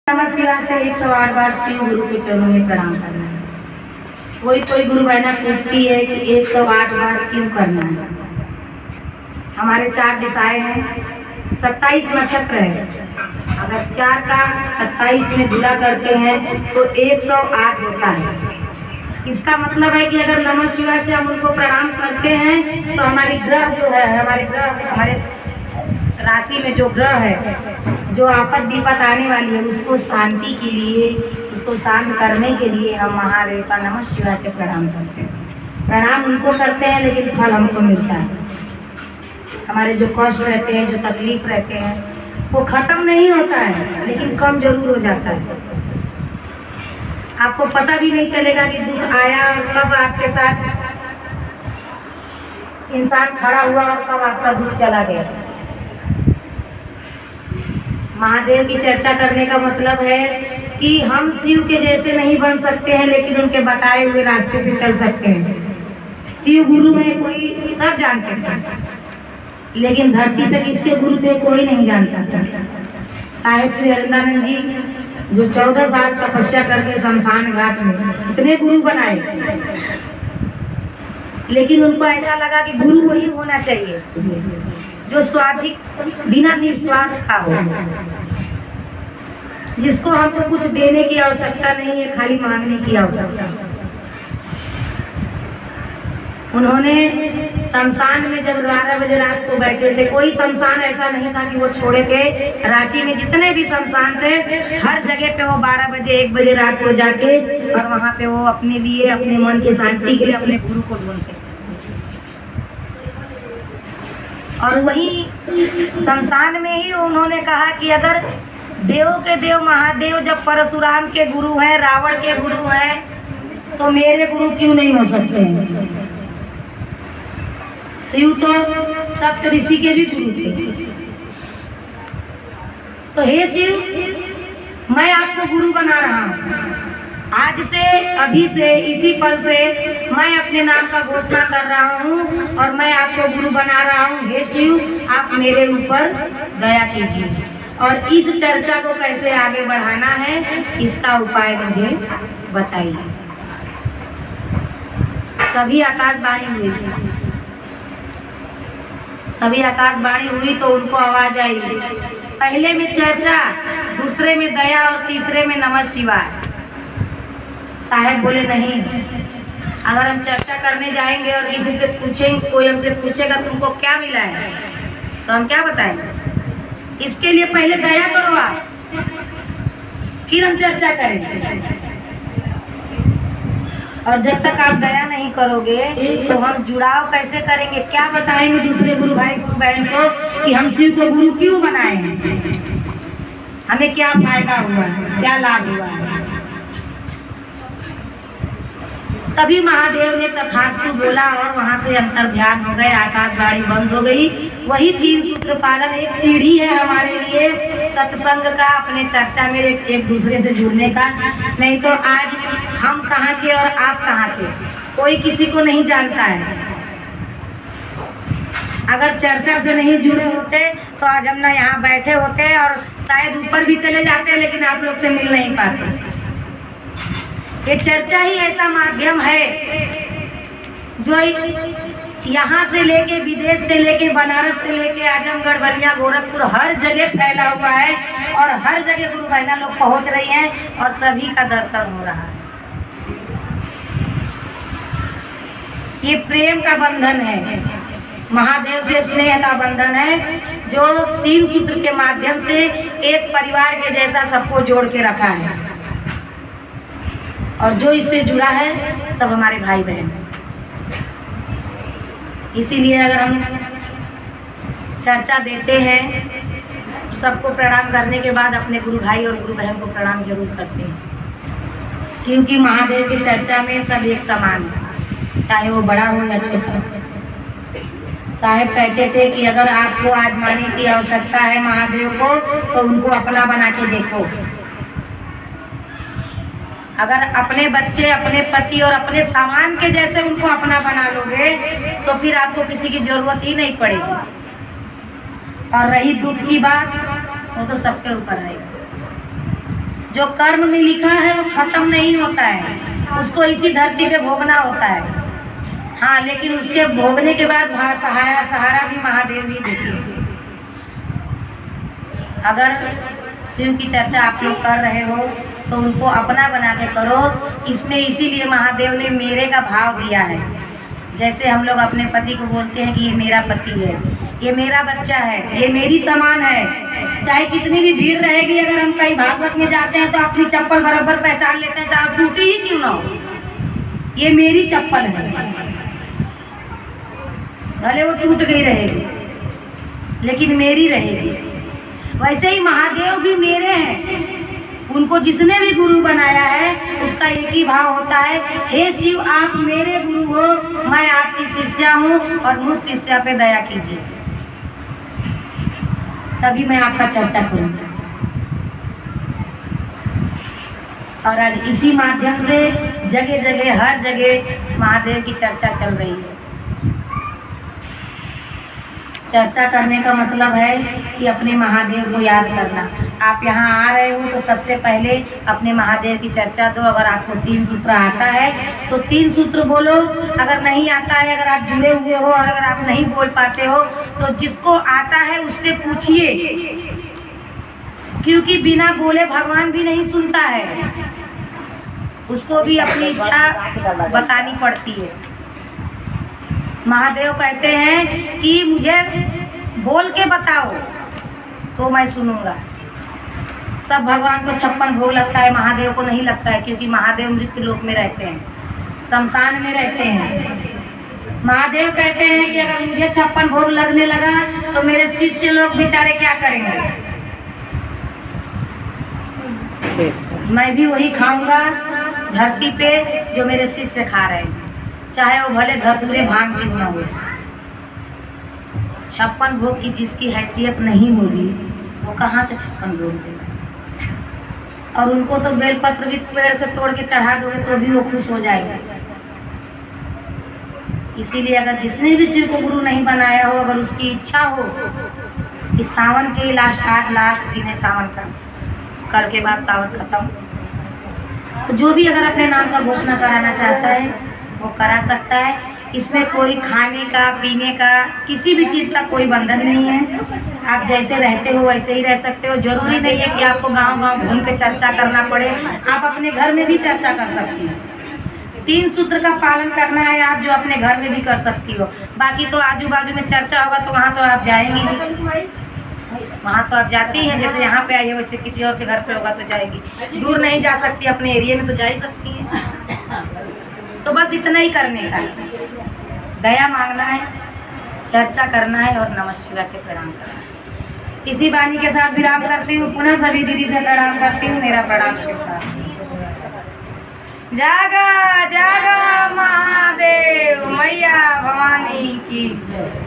नमः शिवाय से 108 बार शिव गुरु के चरणों में प्रणाम करना है। कोई गुरु बहना पूछती है कि 108 बार क्यों करना है। हमारे 4 दिशाएं हैं, 27 नक्षत्र है। अगर 4 का 27 में गुणा करते हैं तो 108 होता है। इसका मतलब है कि अगर नमः शिवाय से हम उनको प्रणाम करते हैं तो हमारी ग्रह जो है, हमारे राशि में जो ग्रह है, जो आपद विपद आने वाली है, उसको शांति के लिए, उसको शांत करने के लिए हम महादेव का नमः शिवाय से प्रणाम करते हैं। प्रणाम उनको करते हैं लेकिन फल हमको मिलता है। हमारे जो कष्ट रहते हैं, जो तकलीफ रहते हैं, वो खत्म नहीं होता है लेकिन कम जरूर हो जाता है। आपको पता भी नहीं चलेगा कि दुख आया और कब आपके साथ इंसान खड़ा हुआ और कब आपका दुख चला गया। महादेव की चर्चा करने का मतलब है कि हम शिव के जैसे नहीं बन सकते हैं लेकिन उनके बताए हुए रास्ते पे चल सकते हैं। शिव गुरु है, कोई सब जानते थे, लेकिन धरती पे किसके गुरु थे कोई नहीं जानता था। साहिब श्री हरिंदानंद जी जो 14 साल तपस्या करके शमशान घाट में इतने गुरु बनाए, लेकिन उनको ऐसा लगा कि गुरु वही होना चाहिए जो स्वार्थिक बिना निस्वार्थ का हो, जिसको हमको कुछ देने की आवश्यकता नहीं है, खाली मांगने की आवश्यकता। उन्होंने शमशान में जब 12 बजे रात को बैठे थे, कोई शमशान ऐसा नहीं था कि वो छोड़े थे। रांची में जितने भी शमशान थे, हर जगह पे वो 12 बजे 1 बजे रात को जाके और वहाँ पे वो अपने लिए, अपने मन की शांति के लिए अपने गुरु को ढूंढते। और वही शमशान में ही उन्होंने कहा कि अगर देवों के देव महादेव जब परशुराम के गुरु हैं, रावण के गुरु हैं, तो मेरे गुरु क्यों नहीं हो सकते हैं। शिव तो सप्त ऋषि के भी गुरु थे। तो हे शिव, मैं आपको गुरु बना रहा हूँ। आज से, अभी से, इसी पल से मैं अपने नाम का घोषणा कर रहा हूँ और मैं आपको गुरु बना रहा हूँ। हे शिव, आप मेरे ऊपर दया कीजिए और इस चर्चा को कैसे आगे बढ़ाना है, इसका उपाय मुझे बताइए। तभी आकाशवाणी हुई तो उनको आवाज आई। पहले में चर्चा, दूसरे में दया और तीसरे में नमः शिवाय। साहब बोले नहीं, अगर हम चर्चा करने जाएंगे और किसी से पूछेंगे, कोई हमसे पूछेगा तुमको क्या मिला है, तो हम क्या बताएंगे। इसके लिए पहले दया करो आप, फिर हम चर्चा करेंगे। और जब तक आप दया नहीं करोगे तो हम जुड़ाव कैसे करेंगे, क्या बताएंगे दूसरे गुरु भाई गुरु बहन को कि हम शिव को गुरु क्यों बनाए हैं, हमें क्या फायदा हुआ, क्या लाभ हुआ। तभी महादेव ने तथास्तु बोला और वहां से अंतर ध्यान हो गए, आकाशवाणी बंद हो गई। वही 3 सूत्र पालन एक सीढ़ी है हमारे लिए सत्संग का, अपने चर्चा में एक दूसरे से जुड़ने का। नहीं तो आज हम कहाँ के और आप कहाँ के, कोई किसी को नहीं जानता है। अगर चर्चा से नहीं जुड़े होते तो आज हम ना यहाँ बैठे होते और शायद ऊपर भी चले जाते, लेकिन आप लोग से मिल नहीं पाते। ये चर्चा ही ऐसा माध्यम है जो यहाँ से लेके, विदेश से लेके, बनारस से लेके, आजमगढ़, बलिया, गोरखपुर, हर जगह फैला हुआ है और हर जगह गुरु बहना लोग पहुँच रही हैं और सभी का दर्शन हो रहा है। ये प्रेम का बंधन है, महादेव से स्नेह का बंधन है, जो 3 सूत्र के माध्यम से एक परिवार के जैसा सबको जोड़ के रखा है। और जो इससे जुड़ा है सब हमारे भाई बहन। इसीलिए अगर हम चर्चा देते हैं, सबको प्रणाम करने के बाद अपने गुरु भाई और गुरु बहन को प्रणाम जरूर करते हैं, क्योंकि महादेव की चर्चा में सब एक समान है, चाहे वो बड़ा हो या छोटा। साहब कहते थे कि अगर आपको आजमाने की आवश्यकता है महादेव को, तो उनको अपना बना के देखो। अगर अपने बच्चे, अपने पति और अपने सामान के जैसे उनको अपना बना लोगे तो फिर आपको किसी की जरूरत ही नहीं पड़ेगी। और रही दुख की बात, वो तो सबके ऊपर रहेगा। जो कर्म में लिखा है वो खत्म नहीं होता है, उसको इसी धरती पे भोगना होता है। हाँ, लेकिन उसके भोगने के बाद सहारा भी महादेव ही देते हैं। अगर शिव की चर्चा आप लोग कर रहे हो तो उनको अपना बना के करो। इसमें इसीलिए महादेव ने मेरे का भाव दिया है। जैसे हम लोग अपने पति को बोलते हैं कि ये मेरा पति है, ये मेरा बच्चा है, ये मेरी समान है। चाहे कितनी भी भीड़ रहेगी, अगर हम कहीं भागवत में जाते हैं तो अपनी चप्पल बराबर पहचान लेते हैं, चाहे टूटी ही क्यों ना हो। ये मेरी चप्पल है, भले वो टूट गई रहेगी लेकिन मेरी रहेगी। वैसे ही महादेव भी मेरे हैं। उनको जिसने भी गुरु बनाया है उसका एक ही भाव होता है, हे शिव आप मेरे गुरु हो, मैं आपकी शिष्या हूँ और मुझ शिष्या पे दया कीजिए, तभी मैं आपका चर्चा करूँगा। और आज इसी माध्यम से जगह जगह हर जगह महादेव की चर्चा चल रही है। चर्चा करने का मतलब है कि अपने महादेव को याद करना। आप यहाँ आ रहे हो तो सबसे पहले अपने महादेव की चर्चा दो। अगर आपको 3 सूत्र आता है तो 3 सूत्र बोलो। अगर नहीं आता है, अगर आप जुड़े हुए हो और अगर आप नहीं बोल पाते हो तो जिसको आता है उससे पूछिए, क्योंकि बिना बोले भगवान भी नहीं सुनता है, उसको भी अपनी इच्छा बतानी पड़ती है। महादेव कहते हैं कि मुझे बोल के बताओ तो मैं सुनूंगा। सब भगवान को 56 भोग लगता है, महादेव को नहीं लगता है, क्योंकि महादेव मृत्यु लोक में रहते हैं, शमशान में रहते हैं। महादेव कहते हैं कि अगर मुझे 56 भोग लगने लगा तो मेरे शिष्य लोग बेचारे क्या करेंगे, मैं भी वही खाऊंगा धरती पे जो मेरे शिष्य खा रहे हैं, चाहे वो भले धतूरे भांग क्यों न हो। 56 भोग की जिसकी हैसियत नहीं होगी वो कहाँ से 56 भोग देगा। और उनको तो बेलपत्र भी पेड़ से तोड़ के चढ़ा दोगे तो भी वो खुश हो जाएगा। इसीलिए अगर जिसने भी शिव को गुरु नहीं बनाया हो, अगर उसकी इच्छा हो कि सावन के आज लास्ट दिन है सावन का, कल के बाद सावन खत्म, तो जो भी अगर अपने नाम का घोषणा कराना चाहता है वो करा सकता है। इसमें कोई खाने का पीने का किसी भी चीज़ का कोई बंधन नहीं है। आप जैसे रहते हो वैसे ही रह सकते हो। जरूरी नहीं है कि आपको गांव-गांव घूम के चर्चा करना पड़े, आप अपने घर में भी चर्चा कर सकती हो। 3 सूत्र का पालन करना है आप, जो अपने घर में भी कर सकती हो। बाकी तो आजू बाजू में चर्चा होगा तो वहाँ तो आप जाएंगी नहीं, वहाँ तो आप जाती हैं। जैसे यहाँ पे आई है वैसे किसी और के घर पे होगा तो जाएगी। दूर नहीं जा सकती, अपने एरिया में तो जा ही सकती हैं। तो बस इतना ही करने का, दया मांगना है, चर्चा करना है और नमः शिवाय से प्रणाम करना है। इसी वाणी के साथ विराम करती हूँ। पुनः सभी दीदी से प्रणाम करती हूँ। मेरा प्रणाम शिवता। जागा जागा महादेव मैया भवानी की जय।